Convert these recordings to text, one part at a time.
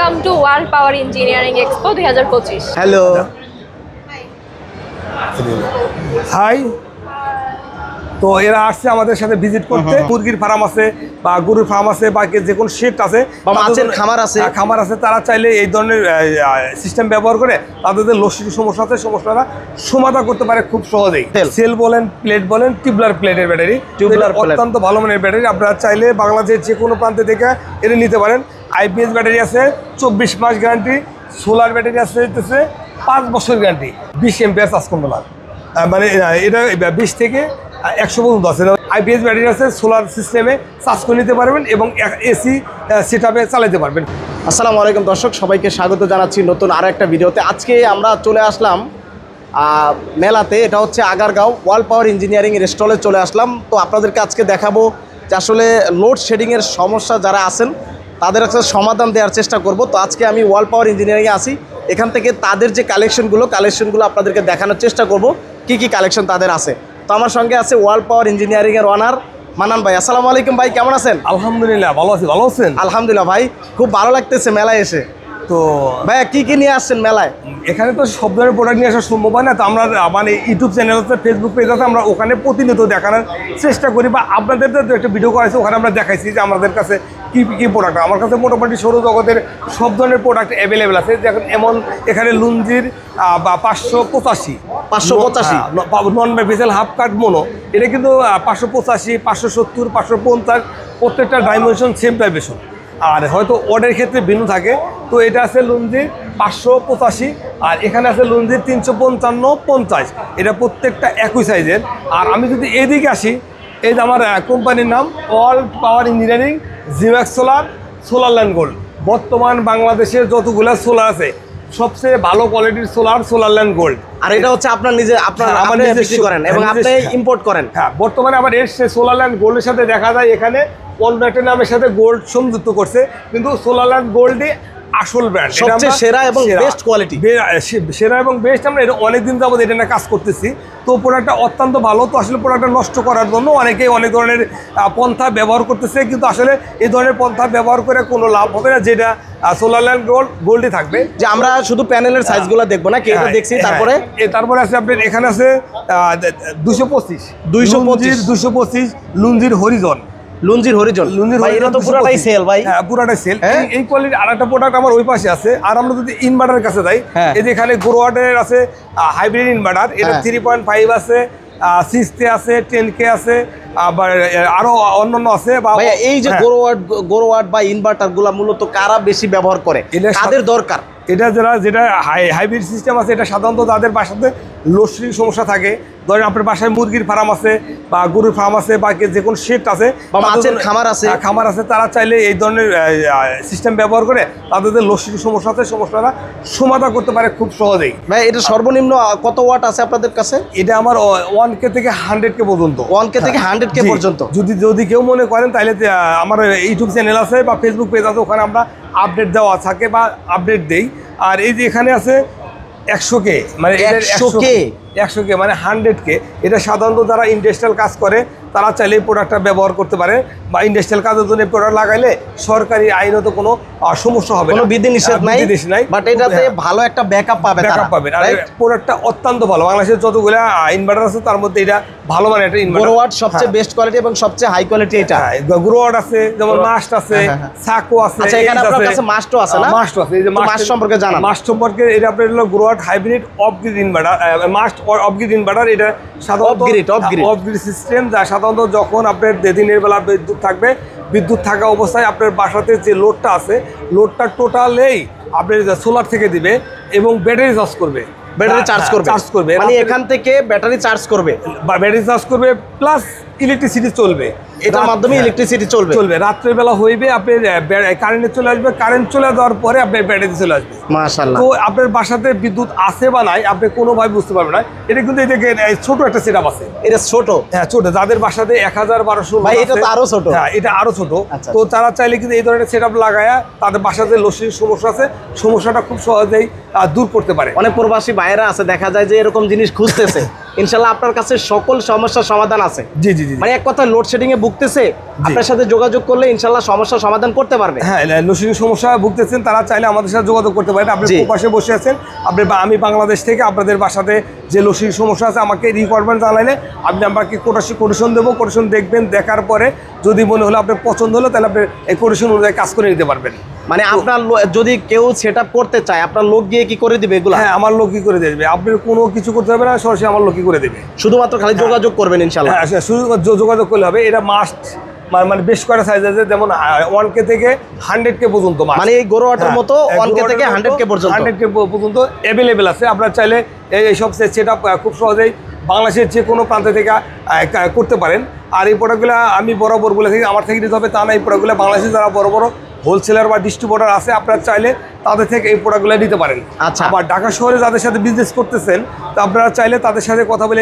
Welcome to world power engineering expo 2025। Hello, hi. তো এরা আসছে আমাদের সাথে ভিজিট করতে। মুরগির ফার্ম আছে বা গরুর ফার্ম আছে বা যে কোনো শেড আছে বা মাছের খামার আছে, তারা চাইলে এই ধরনের সিস্টেম ব্যবহার করে তাদের যে লস্যির সমস্যা আছে সমস্যাটা সমাধান করতে পারে খুব সহজেই। সেল বলেন, প্লেট বলেন, টিউবলার প্লেটের ব্যাটারি, অত্যন্ত ভালো মানের ব্যাটারি। আপনারা চাইলে বাংলাদেশের যে কোনো প্রান্তে থেকে এটা নিতে পারেন। IPS ব্যাটারি আছে 24 মাস গ্যারান্টি, সোলার ব্যাটারি আছে 5 বছর গ্যারান্টি, 20 এমপিআর চার্জ কন্ট্রোলার, মানে এটা 20 থেকে 100 পর্যন্ত আছে। IPS ব্যাটারি আছে, সোলার সিস্টেমে চার্জ করে নিতে পারবেন এবং AC সেটআপে চালাতে পারবেন। আসসালামু আলাইকুম দর্শক, সবাইকে স্বাগত জানাচ্ছি নতুন আরও একটা ভিডিওতে। আজকে আমরা চলে আসলাম মেলাতে, এটা হচ্ছে আগারগাঁও ওয়ার্ল্ড পাওয়ার ইঞ্জিনিয়ারিং স্টলে চলে আসলাম। তো আপনাদেরকে আজকে দেখাবো যে আসলে লোড শেডিংয়ের সমস্যা যারা আছেন তাদের একটা সমাধান দেওয়ার চেষ্টা করব। তো আজকে আমি ওয়ার্ল্ড পাওয়ার ইঞ্জিনিয়ারিংয়ে আসি, এখান থেকে তাদের যে কালেকশনগুলো আপনাদেরকে দেখানোর চেষ্টা করব কি কি কালেকশন তাদের আছে। তো আমার সঙ্গে আছে ওয়ার্ল্ড পাওয়ার ইঞ্জিনিয়ারিংয়ের ওনার মানান ভাই। আসসালামু আলাইকুম ভাই, কেমন আছেন? আলহামদুলিল্লাহ ভালো আছি। ভালো আছেন? আলহামদুলিল্লাহ ভাই, খুব ভালো লাগতেছে মেলায় এসে। তো ভাইয়া কি নিয়ে আসছেন মেলায়? এখানে তো সব ধরনের প্রোডাক্ট নিয়ে আসা সম্ভব হয় না, তো আমরা মানে ইউটিউব চ্যানেল আছে, ফেসবুক পেজ আছে, আমরা ওখানে প্রতিনিয়ত দেখানোর চেষ্টা করি বা আপনাদের তো একটা ভিডিও করেছে, ওখানে আমরা দেখাইছি যে আমাদের কাছে কী কী প্রোডাক্ট। আমার কাছে মোটামুটি সৌরজগতের সব ধরনের প্রোডাক্ট অ্যাভেলেবেল আছে। দেখুন এমন এখানে লুঞ্জির বা 585 নন বেভিসেল হাফ কাট মোনো, এটা কিন্তু 585, 570, 550 প্রত্যেকটা ডাইমেনশন সেম ডাইমেনশন। আর হয়তো ওয়ার্ডের ক্ষেত্রে ভিন্ন থাকে। তো এটা আছে লুঞ্জির 585 আর এখানে আছে লুঞ্জির 355, 50, এটা প্রত্যেকটা একই সাইজের। আর আমি যদি এদিকে আসি, এই যে আমার কোম্পানির নাম world power engineering জিম্যাক্স solar land gold. বর্তমান বাংলাদেশের যতগুলো সোলার আছে সবচেয়ে ভালো কোয়ালিটির সোলার ল্যান্ড গোল্ড। আর এটা হচ্ছে আপনার আমার বিক্রি করেন এবং আপনি ইম্পোর্ট করেন। হ্যাঁ, বর্তমানে আবার এর সোলার ল্যান্ড গোল্ডের সাথে দেখা যায় এখানে অন্য একটা নামের সাথে গোল্ড সংযুক্ত করছে, কিন্তু সোলার ল্যান্ড গোল্ডই আসল ব্র্যান্ড, সবচেয়ে সেরা এবং বেস্ট কোয়ালিটি, সেরা এবং বেস্ট। আমরা এটা অনেকদিন যাবত এটা নিয়ে কাজ করতেছি। তো প্রোডাক্টটা অত্যন্ত ভালো। তো আসলে প্রোডাক্টটা নষ্ট করার জন্য অনেকেই অনেক ধরনের পন্থা ব্যবহার করতেছে, কিন্তু আসলে এই ধরনের পন্থা ব্যবহার করে কোনো লাভ হবে না, যেটা সোলার ল্যান্ড গোল্ডই থাকবে। যে আমরা শুধু প্যানেলের সাইজগুলো দেখবো না, কেটে দেখছি। তারপরে আছে আপনার এখানে আছে 225 লুঞ্জির হরিজন। এটা তো পুরোটাই সেল ভাই। হ্যাঁ, পুরোটাই সেল। এই কোয়ালিটির আরেকটা প্রোডাক্ট আমার ওই পাশে আছে। আর আমরা যদি ইনভার্টারের কাছে যাই, এই যে এখানে গোরোয়াটের আছে হাইব্রিড ইনভার্টার, এটা 3.5 আছে, 6K আছে, 10K আছে, আবার আরো অন্যান্য আছে। এই যে গোরোয়াট বা ইনভার্টার গুলা মূলত কারা বেশি ব্যবহার করে, কাদের দরকার? এটা যেটা হাইব্রিড সিস্টেম আছে, এটা সাধারণত যাদের বাসাতে লস্যির সমস্যা থাকে, ধরেন আপনার বাসায় মুরগির ফার্ম আছে বা গরুর ফার্ম আছে বা যে কোনো শেড আছে বা মাছের খামার আছে, তারা চাইলে এই ধরনের সিস্টেম ব্যবহার করে তাদের যে লস্যির সমস্যা আছে সমস্যাটা সমাধান করতে পারে খুব সহজেই। ভাই এটা সর্বনিম্ন কত ওয়াট আছে আপনাদের কাছে? এটা আমার 1K থেকে 100K পর্যন্ত। 1K থেকে 100K পর্যন্ত। যদি কেউ মনে করেন তাহলে আমার ইউটিউব চ্যানেল আছে বা ফেসবুক পেজ আছে, ওখানে আমরা আপডেট দেওয়া থাকে বা আপডেট দেই। আর এই যে এখানে আছে 100K, মানে 100K মানে 100K। এটা সাধারণত যারা ইন্ডাস্ট্রিয়াল কাজ করে তারা চাইলে এই প্রোডাক্টটা ব্যবহার করতে পারে, বা ইন্ডাস্ট্রিয়াল কাজের জন্য প্রোডাক্ট লাগাইলে সরকারি আইনত কোনো সমস্যা হবে না, কোনো বিধিনিষেধ নাই, বাট এটাতে ভালো একটা ব্যাকআপ পাবেন। আর প্রোডাক্টটা অত্যন্ত ভালো। বাংলাদেশের যতগুলো ইনভার্টার আছে তার মধ্যে এটা ভালো মানে একটা ইনভার্টার। গোরোয়াট সবচেয়ে বেস্ট কোয়ালিটি এবং সবচেয়ে হাই কোয়ালিটি এটা। গোরোয়াট আছে, যেমন মাস্ট আছে, সাকো আছে। আচ্ছা, এখানে আপনার কাছে মাস্টও আছে না? মাস্ট আছে। এই যে মাস্ট সম্পর্কে জানান। মাস্ট সম্পর্কে এটা আপনার হলো গোরোয়াট hybrid off grid inverter, must off grid inverter. এটা সাধারণত অফ গ্রিড সিস্টেম, যা সাধারণত যখন আপনার দিনের বেলা বিদ্যুৎ থাকা অবস্থায় আপনার বাসাতে যে লোডটা আছে, লোডটা টোটালেই আপনার সোলার থেকে দিবে এবং ব্যাটারি চার্জ করবে, মানে এখান থেকে ব্যাটারি চার্জ করবে প্লাস ইলেকট্রিসিটি চলবে, এটার মাধ্যমে ইলেকট্রিসিটি চলবে। রাত্রের বেলা হইবে, আপনার কারেন্টে চলে আসবে, কারেন্ট চলে যাওয়ার পরে আপনার ব্যাটারি চলে আসবে। মাশাআল্লাহ। তো আপনার বাসাতে বিদ্যুৎ আছে বা নাই আপনি কোনোভাবে বুঝতে পারবেন না। এটা কিন্তু ছোট একটা সেটআপ আছে। এটা ছোট? হ্যাঁ, ছোট। যাদের বাসাতে 1000-1200 ভাই, এটা তো আরো ছোট। হ্যাঁ, এটা আরো ছোট। তো তারা চাইলে কিন্তু এই ধরনের সেটআপ লাগায়া তাদের বাসাতে লস্যির সমস্যা আছে, সমস্যাটা খুব সহজেই দূর করতে পারে। অনেক প্রবাসী ভাইয়েরা আছে, দেখা যায় যে এরকম জিনিস খুঁজতেছে, ইনশাল্লাহ আপনার কাছে সকল সমস্যার সমাধান আছে। জি জি জি। মানে এক কথা লোডশেডিং এ ভুগতেছে, আপনার সাথে যোগাযোগ করলে ইনশাল্লাহ সমস্যার সমাধান করতে পারবে। হ্যাঁ, লোডশেডিং সমস্যা ভুগতেছেন তারা চাইলে আমাদের সাথে যোগাযোগ করতে পারেন। আপনি পাশে বসে আছেন, আমি বাংলাদেশ থেকে আপনাদের বাসাতে যে লোডশেডিং সমস্যা আছে আমাকে রিকোয়ারমেন্ট জানাইলে আমি আমাকে কোটেশন দেবো। কোটেশন দেখবেন, দেখার পরে যদি মনে হলো আপনার পছন্দ হলো তাহলে আপনি এই কোটেশন অনুযায়ী কাজ করে নিতে পারবেন। মানে আপনার যদি কেউ সেট আপ করতে চায় আপনার লোক গিয়ে কি করে দিবে এগুলো? হ্যাঁ, আমার লোক কি করে দেবে, আপনি কোনো কিছু করতে হবে না, সরাসরি আমার লোক কি করে দেবে, শুধুমাত্র খালি যোগাযোগ করবেন ইনশাল্লাহ। হ্যাঁ, শুধু যোগাযোগ করলে হবে। এটা মাস্ট মানে বেশ কয়টা সাইজ আছে, যেমন 1K থেকে 100K পর্যন্ত, মানে এই গরুয়াটার মতো 1K থেকে 100K পর্যন্ত অ্যাভেলেবেল আছে। আপনারা চাইলে এইসব সেট আপ খুব সহজেই বাংলাদেশের যে কোনো প্রান্ত থেকে করতে পারেন। আর এই প্রোডাক্টগুলো আমি বরাবর বলে থাকি আমার থেকে নিতে হবে তা না, এই প্রোডাক্টগুলো বাংলাদেশে যারা বড় বড় হোলসেলার বা ডিস্ট্রিবিউটর আছে আপনারা চাইলে তাদের থেকে এই প্রোডাক্টগুলো নিতে পারেন। আচ্ছা, আবার ঢাকা শহরে যাদের সাথে বিজনেস করতেছেন তো আপনারা চাইলে তাদের সাথে কথা বলে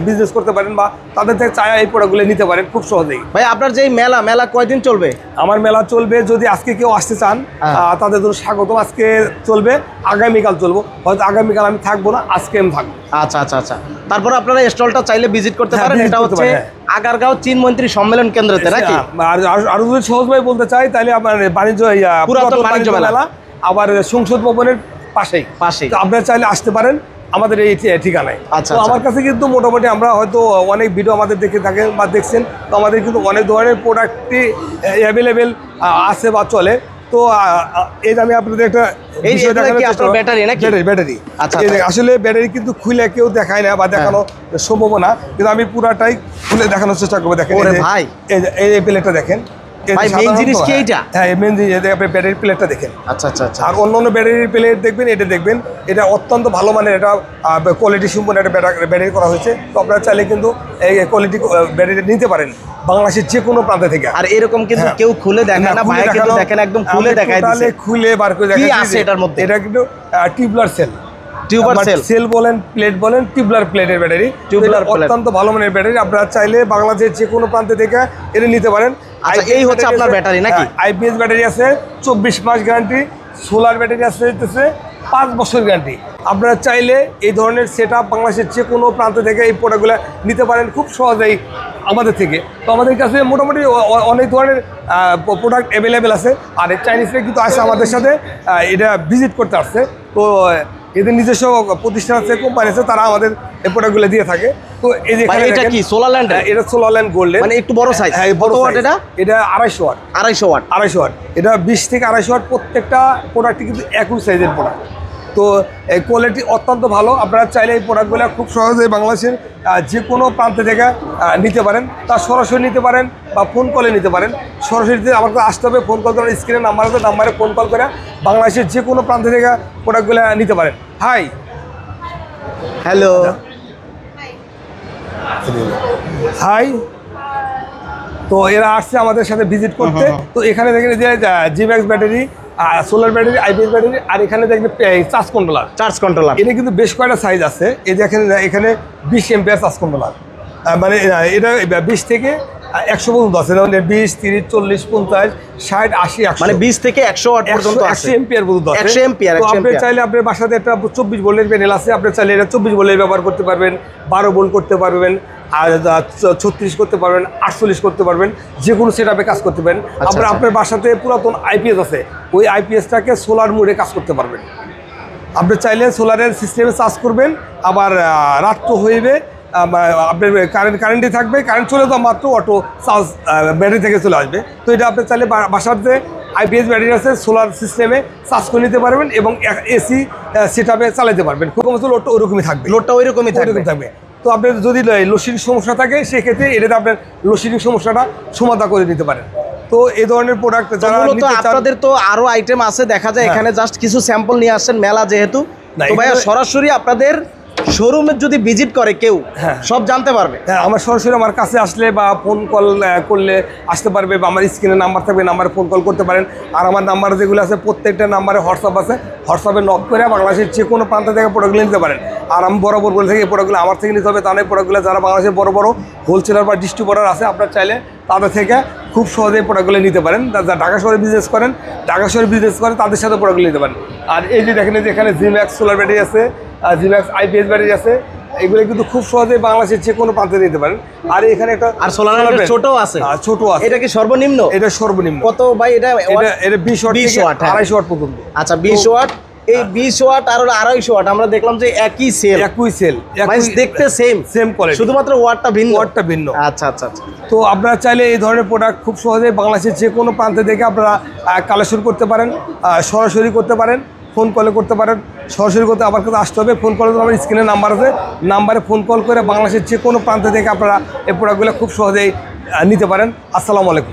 বিজনেস করতে পারেন বা তাদের থেকে চাই এই প্রোডাক্টগুলো নিতে পারেন খুব সহজেই। ভাই আপনার যে মেলা কয়দিন চলবে? আমার মেলা চলবে, যদি আজকে কেউ আসতে চান তাদের জন্য স্বাগতম। আজকে চলবে, আগামীকাল চলবো, হয়তো আগামীকাল আমি থাকবো না, আজকে আমি থাকবো। আচ্ছা আচ্ছা আচ্ছা। তারপর আপনারা স্টলটা চাইলে ভিজিট করতে পারেন। এটা হচ্ছে আগারগাঁও চীনমন্ত্রী সম্মেলন কেন্দ্রতে নাকি? আর যদি সহজভাবে বলতে চাই তাহলে আপনার পুরাতন বাণিজ্য মেলা আবার সংসদ ভবনের পাশেই তো আপনারা চাইলে আসতে পারেন আমাদের এই ঠিকানায়। আচ্ছা, তো আমার কাছে কিন্তু মোটামুটি আমরা হয়তো অনেক ভিডিও আমাদের দেখে থাকেন বা দেখছেন, তো আমাদের কিন্তু অনেক ধরনের প্রোডাক্টই অ্যাভেলেবেল আছে বা চলে। তো এই আমি আপনাদের একটা ব্যাটারি, আসলে ব্যাটারি কিন্তু খুলে কেউ দেখায় না বা দেখানো সম্ভব না, কিন্তু আমি পুরাটাই খুলে দেখানোর চেষ্টা করবো। দেখেন ভাই এই প্লেটটা দেখেন, ব্যাটারি প্লেটটা দেখেন। আচ্ছা আচ্ছা আচ্ছা। আর অন্যান্য ব্যাটারি প্লেট দেখবেন, এটা দেখবেন এটা অত্যন্ত ভালো মানের, এটা কোয়ালিটি সম্পন্ন একটা ব্যাটারি করা হয়েছে। তো আপনারা চাইলে কিন্তু এই কোয়ালিটি ব্যাটারি নিতে পারেন বাংলাদেশের যে কোনো প্রান্ত থেকে। আর এরকম কিন্তু কেউ খুলে দেখায় না, ভাই কিন্তু দেখেন একদম খুলে দেখায় দিয়েছে, খুলে বার করে দেখায়। কি আছে এটার মধ্যে? এটা কিন্তু টিউবলার সেল বলেন, প্লেট বলেন, টিউবলার প্লেটের ব্যাটারি, অত্যন্ত ভালো মানের ব্যাটারি। আপনারা চাইলে বাংলাদেশের যে কোনো প্রান্ত থেকে এটা নিতে পারেন। আচ্ছা, এই হচ্ছে আপনার ব্যাটারি নাকি? আইপিএস ব্যাটারি আছে 24 মাস গ্যারান্টি, সোলার ব্যাটারি আছে 5 বছর গ্যারান্টি। আপনারা চাইলে এই ধরনের সেট আপ বাংলাদেশের যে কোনো প্রান্ত থেকে এই প্রোডাক্টগুলো নিতে পারেন খুব সহজেই আমাদের থেকে। তো আমাদের কাছে মোটামুটি অনেক ধরনের প্রোডাক্ট অ্যাভেলেবেল আছে। আর চাইনিজরা কিন্তু আসে আমাদের সাথে, এটা ভিজিট করতে আসছে। তো এদের নিজস্ব প্রতিষ্ঠান আছে, কোম্পানি আছে, তারা আমাদের এই প্রোডাক্টগুলো দিয়ে থাকে। তো এই যে এটা কি সোলারল্যান্ড? এটা সোলারল্যান্ড গোল্ডেন, মানে একটু বড় সাইজ। হ্যাঁ, বড় ওয়াট। এটা 250 ওয়াট। এটা 20 থেকে 250 ওয়াট। প্রত্যেকটা প্রোডাক্টই কিন্তু একই সাইজের প্রোডাক্ট। তো এই কোয়ালিটি অত্যন্ত ভালো। আপনারা চাইলে এই প্রোডাক্টগুলো খুব সহজেই বাংলাদেশের যে কোনো প্রান্ত থেকে নিতে পারেন। তা সরাসরি নিতে পারেন বা ফোন কলে নিতে পারেন। সরাসরি আমাকে আসতে হবে, ফোন কল করে স্ক্রিনে নাম্বার আছে, নাম্বারে ফোন কল করে বাংলাদেশের যে কোনো প্রান্ত থেকে প্রোডাক্টগুলো নিতে পারেন। Hello hi. তো এরা আসছে আমাদের সাথে ভিজিট করতে। তো এখানে দেখেন যে Gmax battery, solar battery, IPS battery, আর এখানে দেখবেন চার্জ কন্ট্রোলার। এটা কিন্তু বেশ কয়টা সাইজ আছে। এই দেখেন এখানে 20 এম্পিয়ার চার্জ কন্ট্রোলার, মানে এটা 20 থেকে 100 পর্যন্ত আছে। 20, 30, 40, 50, 60, 80, 100, মানে 20 থেকে 100 ওয়াট পর্যন্ত আছে, 100 এম্পিয়ার পর্যন্ত আছে। 100 এম্পিয়ার। তো আপনি চাইলে আপনার বাসাতে একটা 24 ভোল্টের প্যানেল আছে, আপনি চাইলে এটা 24 ভোল্টের ব্যবহার করতে পারবেন, 12 ভোল্ট করতে পারবেন, আর 36 করতে পারবেন, 48 করতে পারবেন, যে কোনো সেটআপে কাজ করতে পারেন। আপনার বাসাতে পুরাতন আইপিএস আছে, ওই আইপিএসটাকে সোলার মোডে কাজ করতে পারবেন। আপনি চাইলে সোলারের সিস্টেমে চার্জ করবেন, আবার রাত্র হইবে আপনার কারেন্টে থাকবে, কারেন্ট চলে তো মাত্র অটো চার্জ ব্যাটারি থেকে চলে আসবে। তো এটা আপনি চাইলে বাসাতে আইপিএস ব্যাটারি আছে, সোলার সিস্টেমে চার্জ করে নিতে পারবেন এবং এসি সেটআপে চালাতে পারবেন। খুব কম লোডটা ওইরকমই থাকবে, ওইরকমই থাকবে। তো আপনার যদি লোডশেডিং সমস্যা থাকে সেক্ষেত্রে এটাতে আপনার লোডশেডিং সমস্যাটা সমাধান করে দিতে পারেন। তো এই ধরনের প্রোডাক্ট যারা আপনাদের তো আরো আইটেম আছে দেখা যায়, এখানে জাস্ট কিছু স্যাম্পল নিয়ে আসছেন মেলা যেহেতু। তো ভাইয়া সরাসরি আপনাদের শোরুমে যদি ভিজিট করে কেউ সব জানতে পারবে। হ্যাঁ, আমার সরাসরি আমার কাছে আসলে বা ফোন কল করলে আসতে পারবে, বা আমার স্ক্রিনে নাম্বার থাকবে, নাম্বারে ফোন কল করতে পারেন। আর আমার নাম্বার যেগুলো আছে প্রত্যেকটা নাম্বারে হোয়াটসঅ্যাপ আছে, হোয়াটসঅ্যাপে নক করে বাংলাদেশের যে কোনো প্রান্ত থেকে প্রোডাক্টগুলো নিতে পারেন। আর আমি বরাবর বলে থাকি এই প্রোডাক্টগুলো আমার থেকে নিতে হবে, তা নয় প্রোডাক্টগুলো যারা বাংলাদেশের বড় বড় হোলসেলার বা ডিস্ট্রিবিউটর আছে আপনার চাইলে তাদের থেকে খুব সহজে প্রোডাক্টগুলো নিতে পারেন। যারা ঢাকা শহরে বিজনেস করেন, ঢাকা শহরে বিজনেস করে তাদের সাথে প্রোডাক্টগুলো নিতে পারেন। আর এই যে দেখেন যে এখানে জিম্যাক্স সোলার ব্যাটারি আছে, জিম্যাক্স আইপিএস ব্যাটারি আছে, এগুলো কিন্তু খুব সহজে বাংলাদেশের যে কোনো প্রান্তে দিতে পারেন। আর এখানে একটা আর সোলার ছোট আছে, ছোট আছে। এটা কি সর্বনিম্ন? এটা সর্বনিম্ন কত ভাই? এটা 20 ওয়াট, 250 ওয়াট পর্যন্ত। আচ্ছা 20 ওয়াট, এই 20 ওয়াট আর 250 ওয়াট আমরা দেখলাম যে একই সেল, দেখতে সেম কোয়ালিটি, শুধুমাত্র ওয়াটটা ভিন্ন। আচ্ছা আচ্ছা আচ্ছা। তো আপনারা চাইলে এই ধরনের প্রোডাক্ট খুব সহজে বাংলাদেশের যে কোনো প্রান্তে থেকে আপনারা কালেকশন করতে পারেন, সরাসরি করতে পারেন, ফোন কলে করতে পারেন। সরাসরি করতে আমার কাছে আসতে হবে, ফোন কলে আমার স্ক্রিনে নাম্বার আছে, নাম্বারে ফোন কল করে বাংলাদেশের যে কোনো প্রান্ত থেকে আপনারা এই প্রোডাক্টগুলো খুব সহজেই নিতে পারেন। আসসালামু আলাইকুম।